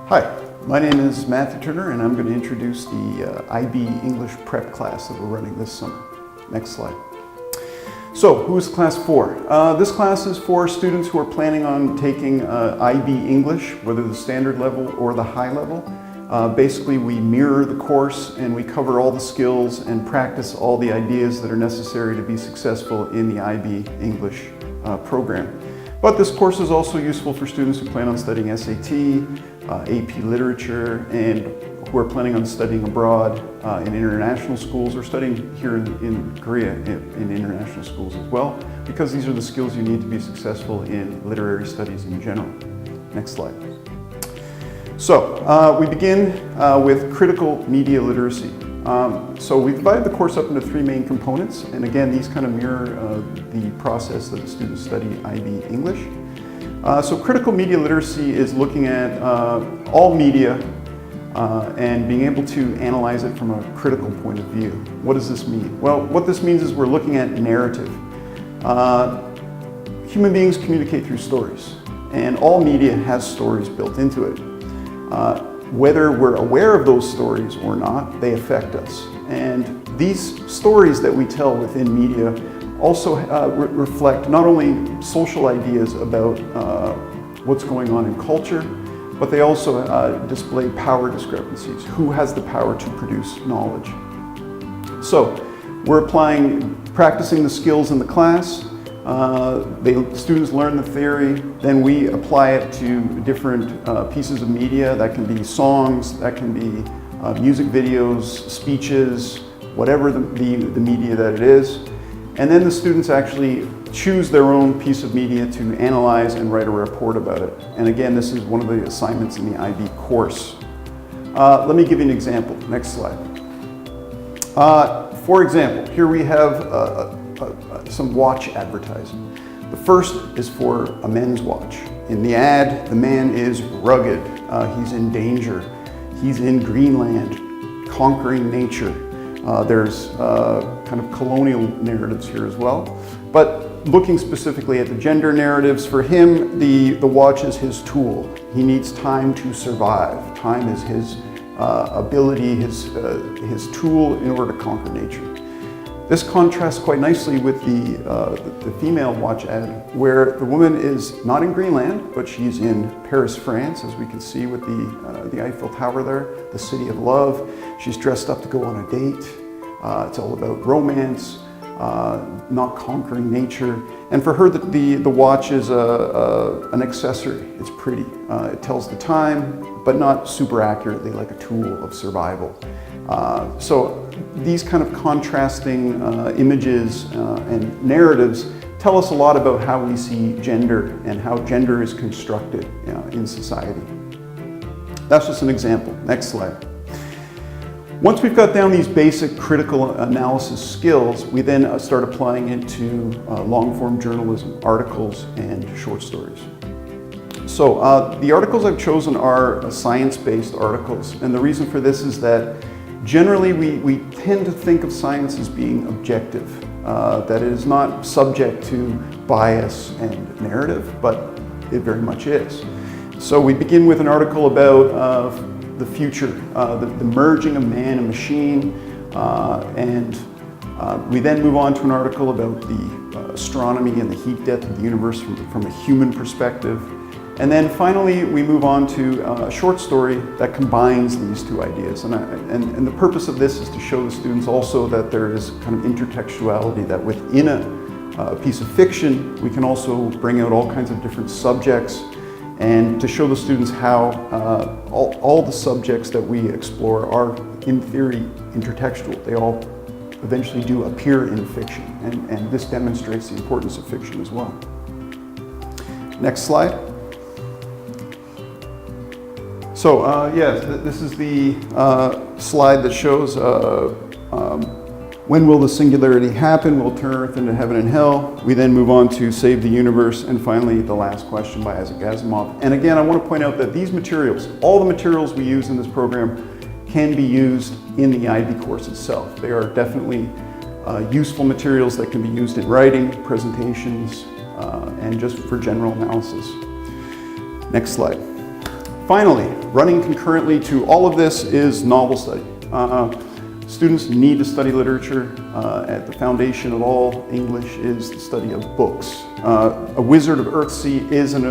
Hi, my name is Matthew Turner and I'm going to introduce the IB English Prep class that we're running this summer. Next slide. So, who is class for? This class is for students who are planning on taking IB English, whether the standard level or the high level. Basically, we mirror the course and we cover all the skills and practice all the ideas that are necessary to be successful in the IB English program. But this course is also useful for students who plan on studying SAT, AP Literature, and who are planning on studying abroad in international schools or studying here in Korea in international schools as well, because these are the skills you need to be successful in literary studies in general. Next slide. So we begin with critical media literacy. So we divided the course up into three main components, and again these kind of mirror the process that the students study IB English. So critical media literacy is looking at all media and being able to analyze it from a critical point of view. What does this mean? Well, what this means is we're looking at narrative. Human beings communicate through stories, and all media has stories built into it. Whether we're aware of those stories or not, they affect us. And these stories that we tell within media also reflect not only social ideas about what's going on in culture, but they also display power discrepancies. Who has the power to produce knowledge? So we're practicing the skills in the class. Students learn the theory, then we apply it to different pieces of media. That can be songs, that can be music videos, speeches, whatever the media that it is. And then the students actually choose their own piece of media to analyze and write a report about it. And again, this is one of the assignments in the IB course. Let me give you an example. Next slide. For example, here we have some watch advertising. The first is for a men's watch. In the ad, the man is rugged, he's in danger, he's in Greenland, conquering nature. There's kind of colonial narratives here as well. But looking specifically at the gender narratives, for him, the watch is his tool. He needs time to survive. Time is his ability, his tool in order to conquer nature. This contrasts quite nicely with the female watch ad, where the woman is not in Greenland, but she's in Paris, France, as we can see with the Eiffel Tower there, the city of love. She's dressed up to go on a date. It's all about romance, not conquering nature. And for her, the watch is an accessory. It's pretty. It tells the time, but not super accurately like a tool of survival. So these kind of contrasting images and narratives tell us a lot about how we see gender and how gender is constructed in society. That's just an example. Next slide. Once we've got down these basic critical analysis skills, we then start applying it to long-form journalism, articles, and short stories. So the articles I've chosen are science-based articles, and the reason for this is that generally we tend to think of science as being objective, that it is not subject to bias and narrative, but it very much is. So we begin with an article about the future, the merging of man and machine, and we then move on to an article about the astronomy and the heat death of the universe from a human perspective. And then finally, we move on to a short story that combines these two ideas. And the purpose of this is to show the students also that there is kind of intertextuality, that within a piece of fiction, we can also bring out all kinds of different subjects, and to show the students how all the subjects that we explore are, in theory, intertextual. They all eventually do appear in fiction, and this demonstrates the importance of fiction as well. Next slide. So yes, this is the slide that shows when will the singularity happen? We'll turn Earth into heaven and hell. We then move on to save the universe, and finally the last question by Isaac Asimov. And again, I want to point out that these materials, all the materials we use in this program, can be used in the IB course itself. They are definitely useful materials that can be used in writing, presentations, and just for general analysis. Next slide. Finally, running concurrently to all of this is novel study. Students need to study literature. At the foundation of all English is the study of books. A Wizard of Earthsea isn't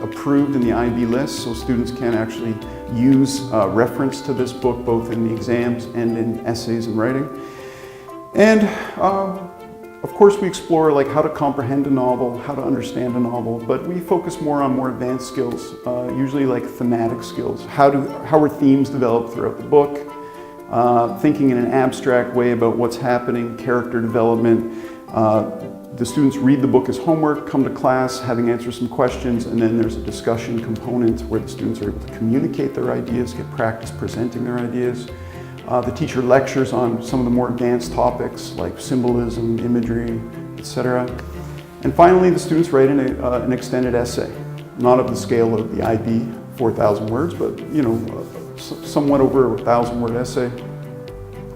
approved in the IB list, so students can actually use reference to this book both in the exams and in essays and writing. And of course we explore like how to comprehend a novel, how to understand a novel, but we focus more on more advanced skills, usually like thematic skills. How are themes developed throughout the book? Thinking in an abstract way about what's happening, character development. The students read the book as homework, come to class, having answered some questions, and then there's a discussion component where the students are able to communicate their ideas, get practice presenting their ideas. The teacher lectures on some of the more advanced topics like symbolism, imagery, etc. And finally, the students write an extended essay, not of the scale of the IB, 4,000 words, but somewhat over a 1,000-word essay.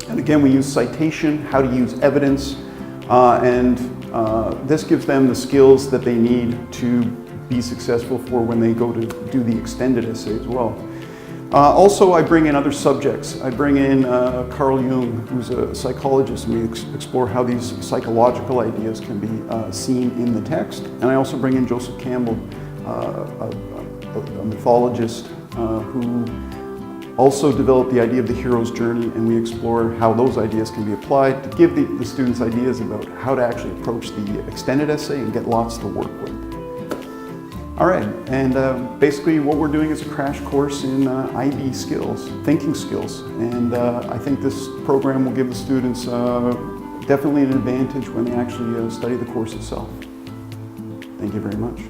And again, we use citation, how to use evidence, and this gives them the skills that they need to be successful for when they go to do the extended essay as well. Also, I bring in other subjects. I bring in Carl Jung, who's a psychologist, and we explore how these psychological ideas can be seen in the text. And I also bring in Joseph Campbell, a mythologist who also developed the idea of the hero's journey, and we explore how those ideas can be applied to give the students ideas about how to actually approach the extended essay and get lots to work with. All right, and basically what we're doing is a crash course in IB skills, thinking skills, and I think this program will give the students definitely an advantage when they actually study the course itself. Thank you very much.